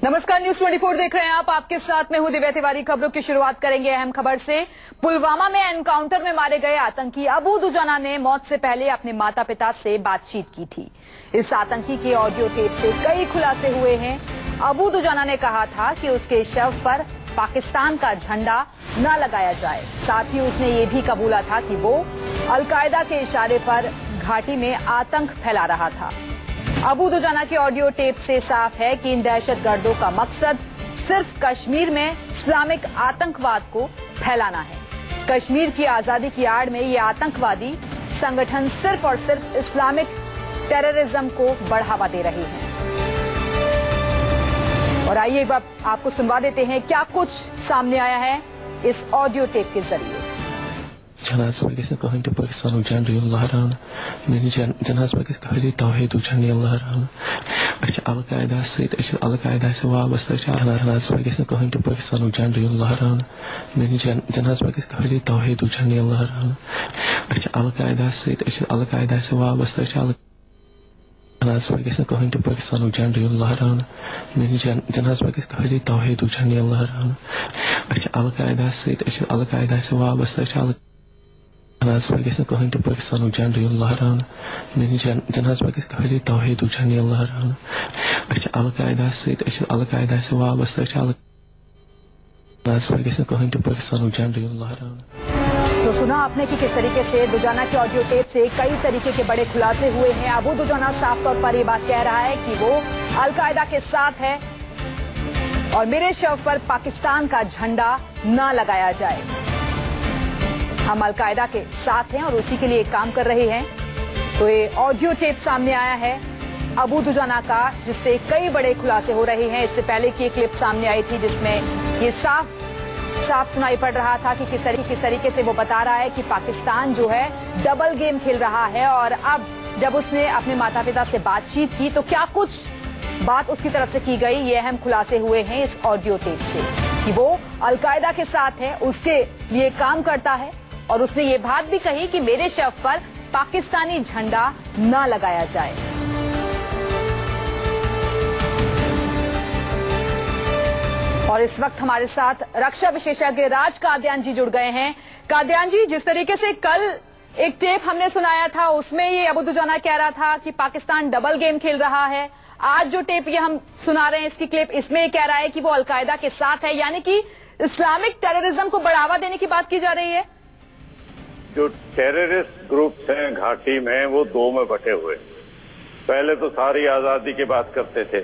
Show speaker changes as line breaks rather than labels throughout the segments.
नमस्कार, न्यूज 24 देख रहे हैं आप। आपके साथ में हूं दिव्या तिवारी। खबरों की शुरुआत करेंगे अहम खबर से। पुलवामा में एनकाउंटर में मारे गए आतंकी अबू दुजाना ने मौत से पहले अपने माता पिता से बातचीत की थी। इस आतंकी के ऑडियो टेप से कई खुलासे हुए हैं। अबू दुजाना ने कहा था कि उसके शव पर पाकिस्तान का झंडा न लगाया जाए। साथ ही उसने ये भी कबूला था कि वो अलकायदा के इशारे पर घाटी में आतंक फैला रहा था। अबू दुजाना के ऑडियो टेप से साफ है कि इन दहशतगर्दों का मकसद सिर्फ कश्मीर में इस्लामिक आतंकवाद को फैलाना है। कश्मीर की आजादी की आड़ में ये आतंकवादी संगठन सिर्फ और सिर्फ इस्लामिक टेररिज्म को बढ़ावा दे रहे हैं। और आइए एक बार आपको सुनवा देते हैं क्या कुछ सामने आया है इस ऑडियो टेप के जरिए।
जनाज़ पर किसने कहा कि पाकिस्तान उजाड़ अल्लाह रान मैंने जनाज़ पर किस कहा तौहीद उजाड़ अल्लाह रान अच्छा अलकायदा से वाबस्ता जनाज़ पर किसने कहा कि पाकिस्तान उजाड़ अल्लाह रान मैंने जनाज़ पर किस कहा तौहीद उजाड़ अल्लाह रान अच्छा अलकायदा से वाबस्ता जनाज़ पर किसने कहा कि पाकिस्तान उजाड़ अल्लाह रान मैंने जनाज़ पर किस कहा तौहीद उजाड़ अल्लाह रान अच्छा अलकायदा से वाबस्ता जनाज़ पर किसने कहा कि पाकिस्तान उजाड़ अल्लाह रान मैंने जनाज़ पर किस कहा तौहीद उजाड़ अल्लाह रान अच्छा अलकायदा से वाबस्ता जनाज़ पर किसने कहा कि पाकिस्तान उजाड़ अल्लाह रान।
तो सुना आपने कि किस तरीके से दुजाना के ऑडियो टेप से कई तरीके के बड़े खुलासे हुए हैं। अबू दुजाना साफ तौर पर ये बात कह रहा है कि वो अलकायदा के साथ है और मेरे शव पर पाकिस्तान का झंडा न लगाया जाए। हम अलकायदा के साथ हैं और उसी के लिए काम कर रहे हैं। तो ये ऑडियो टेप सामने आया है अबू दुजाना का, जिससे कई बड़े खुलासे हो रहे हैं। इससे पहले की एक क्लिप सामने आई थी जिसमें ये साफ सुनाई पड़ रहा था कि किस तरीके से वो बता रहा है कि पाकिस्तान जो है डबल गेम खेल रहा है। और अब जब उसने अपने माता पिता से बातचीत की तो क्या कुछ बात उसकी तरफ से की गई, ये अहम खुलासे हुए हैं इस ऑडियो टेप से कि वो अलकायदा के साथ है, उसके लिए काम करता है। और उसने ये बात भी कही कि मेरे शव पर पाकिस्तानी झंडा न लगाया जाए। और इस वक्त हमारे साथ रक्षा विशेषज्ञ राज कादियान जी जुड़ गए हैं। कादियान जी, जिस तरीके से कल एक टेप हमने सुनाया था उसमें ये अबू दुजाना कह रहा था कि पाकिस्तान डबल गेम खेल रहा है, आज जो टेप ये हम सुना रहे हैं इसकी क्लिप, इसमें ये कह रहा है कि वो अलकायदा के साथ है, यानी कि इस्लामिक टेररिज्म को बढ़ावा देने की बात की जा रही है।
जो टेररिस्ट ग्रुप्स हैं घाटी में वो दो में बटे हुए। पहले तो सारी आजादी की बात करते थे,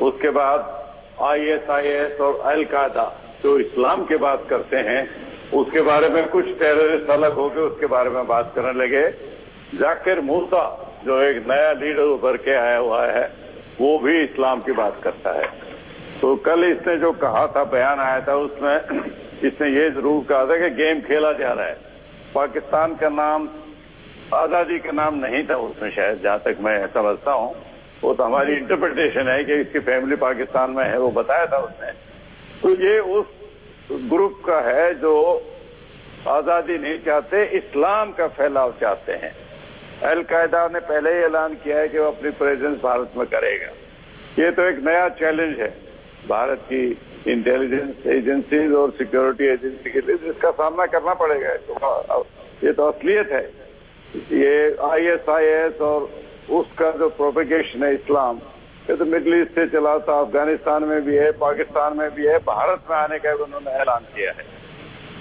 उसके बाद ISIS और अलकायदा जो इस्लाम की बात करते हैं उसके बारे में कुछ टेररिस्ट अलग हो गए, उसके बारे में बात करने लगे। जाकिर मूसा जो एक नया लीडर उभर के आया हुआ है वो भी इस्लाम की बात करता है। तो कल इसने जो कहा था, बयान आया था, उसमें इसने ये जरूर कहा था कि गेम खेला जा रहा है। पाकिस्तान का नाम आजादी का नाम नहीं था उसमें, शायद जहां तक मैं समझता हूं। वो तो हमारी इंटरप्रिटेशन है कि इसकी फैमिली पाकिस्तान में है, वो बताया था उसने। तो ये उस ग्रुप का है जो आजादी नहीं चाहते, इस्लाम का फैलाव चाहते हैं। अलकायदा ने पहले ही ऐलान किया है कि वो अपनी प्रेजेंस भारत में करेगा। ये तो एक नया चैलेंज है भारत की इंटेलिजेंस एजेंसीज और सिक्योरिटी एजेंसी के लिए, जिसका सामना करना पड़ेगा। ये तो असलियत है। ये ISIS और उसका जो प्रोपेगेशन है इस्लाम, ये तो मिडिल ईस्ट से चला था, अफगानिस्तान में भी है, पाकिस्तान में भी है, भारत में आने का भी उन्होंने ऐलान किया है।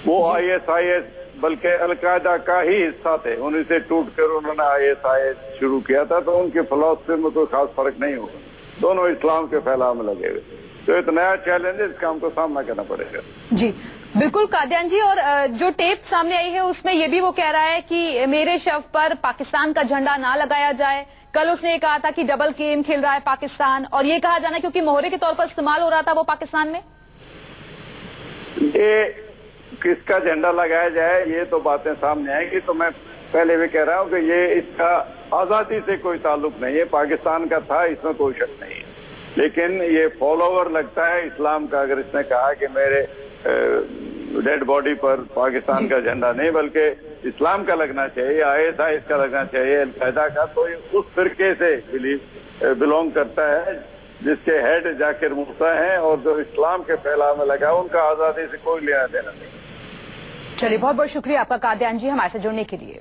वो ISIS बल्कि अलकायदा का ही हिस्सा थे, उन्हीं से टूट कर उन्होंने ISIS शुरू किया था। तो उनके फिलॉसफी में कोई खास फर्क नहीं होगा, दोनों इस्लाम के फैलाव में लगे हुए। तो एक नया चैलेंज है, इसका हमको सामना करना पड़ेगा।
जी बिल्कुल कादियान जी। और जो टेप सामने आई है उसमें ये भी वो कह रहा है कि मेरे शव पर पाकिस्तान का झंडा ना लगाया जाए। कल उसने ये कहा था कि डबल गेम खेल रहा है पाकिस्तान, और ये कहा जाना क्योंकि मोहरे के तौर पर इस्तेमाल हो रहा था वो पाकिस्तान में।
ये किसका झंडा लगाया जाए ये तो बातें सामने आएंगी। तो मैं पहले भी कह रहा हूँ कि ये इसका आजादी से कोई ताल्लुक नहीं है, पाकिस्तान का था, इसमें कोई शक नहीं है। लेकिन ये फॉलोवर लगता है इस्लाम का। अगर इसने कहा कि मेरे डेड बॉडी पर पाकिस्तान का झंडा नहीं बल्कि इस्लाम का लगना चाहिए, ISIS का लगना चाहिए, अलकायदा का, तो ये उस फिरके से बिलोंग करता है जिसके हेड जाकिर मूसा हैं और जो इस्लाम के फैलाव में लगा, उनका आजादी से कोई लेना देना नहीं।
चलिए, बहुत बहुत शुक्रिया आपका कादियान जी हमारे साथ जुड़ने के लिए।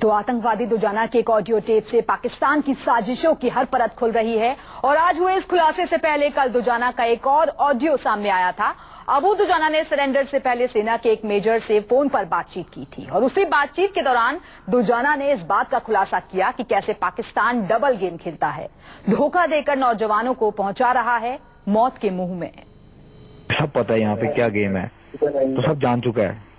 तो आतंकवादी दुजाना के एक ऑडियो टेप से पाकिस्तान की साजिशों की हर परत खुल रही है और आज हुए इस खुलासे से पहले कल दुजाना का एक और ऑडियो सामने आया था। अबू दुजाना ने सरेंडर से पहले सेना के एक मेजर से फोन पर बातचीत की थी और उसी बातचीत के दौरान दुजाना ने इस बात का खुलासा किया कि कैसे पाकिस्तान डबल गेम खेलता है, धोखा देकर नौजवानों को पहुंचा रहा है मौत के मुंह में।
सब पता है यहाँ पे क्या गेम है, तो सब जान चुका है।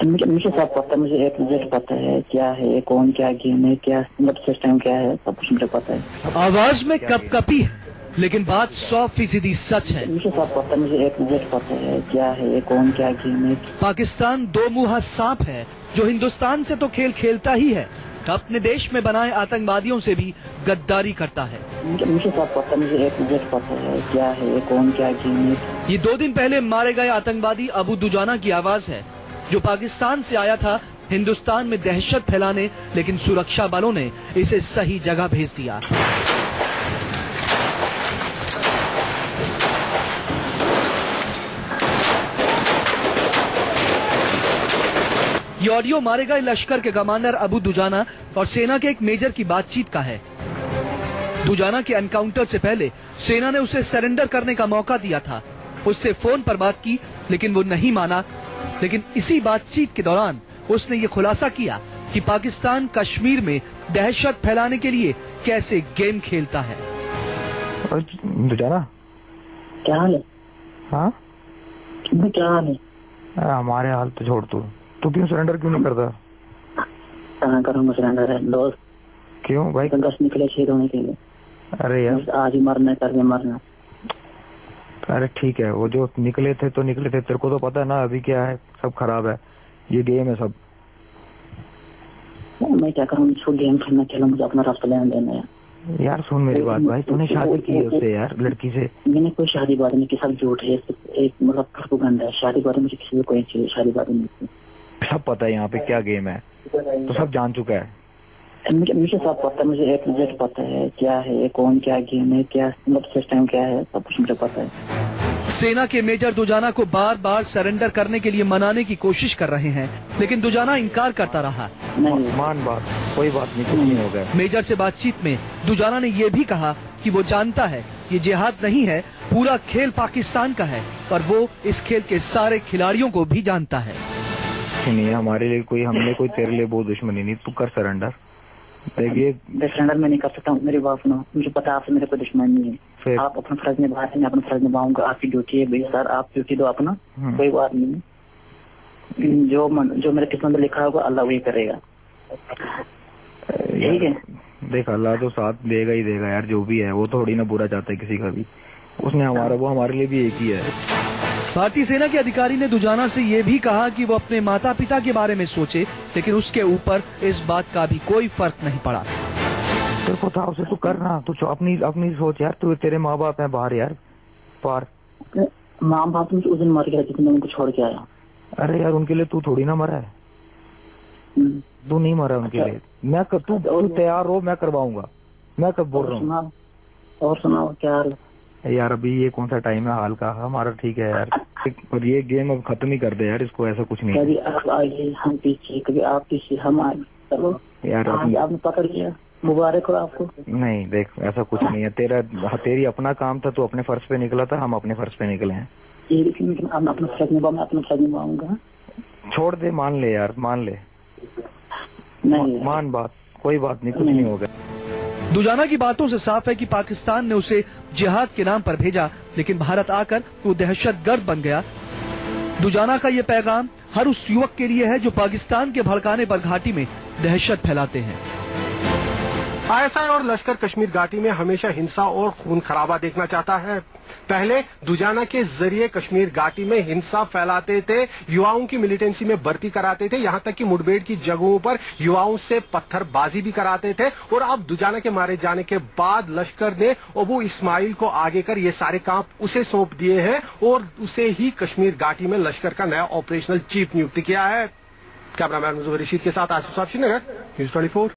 मुझे सब पता है, मुझे एक नजर पता है क्या है, कौन क्या गेम है, क्या मतलब सिस्टम क्या है, सब कुछ मुझे पता है।
आवाज में कपकपी है लेकिन बात 100% सच है।
मुझे सब पता है, मुझे एक नजर पता है क्या है, कौन क्या गेम है।
पाकिस्तान दो मुंहा सांप है जो हिंदुस्तान से तो खेल खेलता ही है, अपने देश में बनाए आतंकवादियों से भी गद्दारी करता है।
मुझे सब पता है, मुझे एक नजर पता है क्या है, कौन क्या गेम है।
ये 2 दिन पहले मारे गए आतंकवादी अबू दुजाना की आवाज है जो पाकिस्तान से आया था हिंदुस्तान में दहशत फैलाने, लेकिन सुरक्षा बलों ने इसे सही जगह भेज दिया। ये ऑडियो मारे गए लश्कर के कमांडर अबू दुजाना और सेना के एक मेजर की बातचीत का है। दुजाना के एनकाउंटर से पहले सेना ने उसे सरेंडर करने का मौका दिया था, उससे फोन पर बात की लेकिन वो नहीं माना। लेकिन इसी बातचीत के दौरान उसने ये खुलासा किया कि पाकिस्तान कश्मीर में दहशत फैलाने के लिए कैसे गेम खेलता है।
दुजाना
क्या हाल है?
हाँ
क्या हाल है?
हमारे हाल तो छोड़ तू क्यों सरेंडर क्यों नहीं करता?
कहाँ करूँगा सरेंडर है दोस्त?
क्यों भाई?
दस निकले शहीद होने के लिए।
अरे यार
आज ही मरना है, करके मरना।
अरे ठीक है, वो जो निकले थे तो निकले थे, तेरे को तो पता है ना अभी क्या है, सब खराब है, ये गेम है सब।
मैं क्या करूँ, गेम खेलना, चलो मुझे अपना रास्ता लेना देना है।
यार सुन मेरी बात भाई, तूने शादी की है उससे यार, लड़की से?
मैंने कोई शादी बात नहीं की, सब झूठ है, एक मतलब प्रोपेगेंडा है। शादी बात मुझे किसी से कोई शादी बात नहीं की।
सब पता है यहाँ पे क्या गेम है, तो सब जान चुका है।
मुझे सब पता है, मुझे एक नजर पता है क्या है, कौन क्या गेम है, क्या मतलब सिस्टम क्या है, सब कुछ मुझे पता है।
सेना के मेजर दुजाना को बार बार सरेंडर करने के लिए मनाने की कोशिश कर रहे हैं, लेकिन दुजाना इनकार करता रहा।
मान बात, कोई बात नहीं, कुछ नहीं होगा।
मेजर से बातचीत में दुजाना ने ये भी कहा कि वो जानता है ये जिहाद नहीं है, पूरा खेल पाकिस्तान का है और वो इस खेल के सारे खिलाड़ियों को भी जानता है।
नहीं, हमारे लिए कोई, हमने कोई तेरे लिए बहुत दुश्मनी नहीं, तू कर सरेंडर। देखिए
सरेंडर मैं नहीं कर सकता हूँ, मेरी बात सुनो, मुझे पता है आपसे मेरे कोई दुश्मनी नहीं है। आप अपना फर्ज निभा रहे हैं, मैं अपना फर्ज निभाऊंगा। आपकी ड्यूटी है भैया सर, आप ड्यूटी दो अपना, कोई बात नहीं। जो मेरे किस्मत में लिखा होगा अल्लाह वही करेगा, ठीक है?
देख अल्लाह तो साथ देगा ही देगा यार, जो भी है वो थोड़ी ना बुरा चाहता है किसी का भी, उसने हमारा, वो हमारे लिए भी एक ही है।
भारतीय सेना के अधिकारी ने दुजाना से ये भी कहा कि वो अपने माता पिता के बारे में सोचे, लेकिन उसके ऊपर इस बात का भी कोई फर्क नहीं पड़ा।
तेरे को था उसे तू करना, तू अपनी सोच यार, तू तेरे माँ बाप है बाहर यार, पार
माँ बाप मुझे उस दिन मर गया जिसने उनको छोड़ के आया।
अरे यार उनके लिए तू थोड़ी ना मरा है, तू नहीं मरा उनके लिए। मैं तू तैयार हो, मैं करवाऊंगा, मैं कब बोल रहा हूँ।
और सुनाओ क्या हाल
यार? अभी ये कौन सा टाइम है हाल का, हमारा ठीक है यार, पर ये गेम अब खत्म ही कर दे यार, इसको ऐसा कुछ नहीं।
कभी आप आगे हम पीछे, कभी आप पीछे हम आगे, चलो यार आपने पकड़ लिया, मुबारक हो आपको।
नहीं देख ऐसा कुछ नहीं है, तेरी अपना काम था, तू अपने फर्ज पे निकला था, हम अपने फर्ज पे निकले हैं।
लेकिन आप अपना फर्ज निभाओ, मैं अपना फर्ज निभाऊंगा।
छोड़ दे, मान ले यार, मान ले,
नहीं
मान बात, कोई बात नहीं, कुछ नहीं होगा।
दुजाना की बातों से साफ है कि पाकिस्तान ने उसे जिहाद के नाम पर भेजा, लेकिन भारत आकर वो दहशतगर्द बन गया। दुजाना का ये पैगाम हर उस युवक के लिए है जो पाकिस्तान के भड़काने पर घाटी में दहशत फैलाते हैं।
आईएसआई और लश्कर कश्मीर घाटी में हमेशा हिंसा और खून खराबा देखना चाहता है। पहले दुजाना के जरिए कश्मीर घाटी में हिंसा फैलाते थे, युवाओं की मिलिटेंसी में भर्ती कराते थे, यहां तक कि मुठभेड़ की जगहों पर युवाओं से पत्थरबाजी भी कराते थे। और अब दुजाना के मारे जाने के बाद लश्कर ने अबू इस्माइल को आगे कर ये सारे काम उसे सौंप दिए हैं और उसे ही कश्मीर घाटी में लश्कर का नया ऑपरेशनल चीफ नियुक्त किया है। कैमरामैन मुजफ्फर रशीद के साथ आसिफ साहब, श्रीनगर, न्यूज़ 24।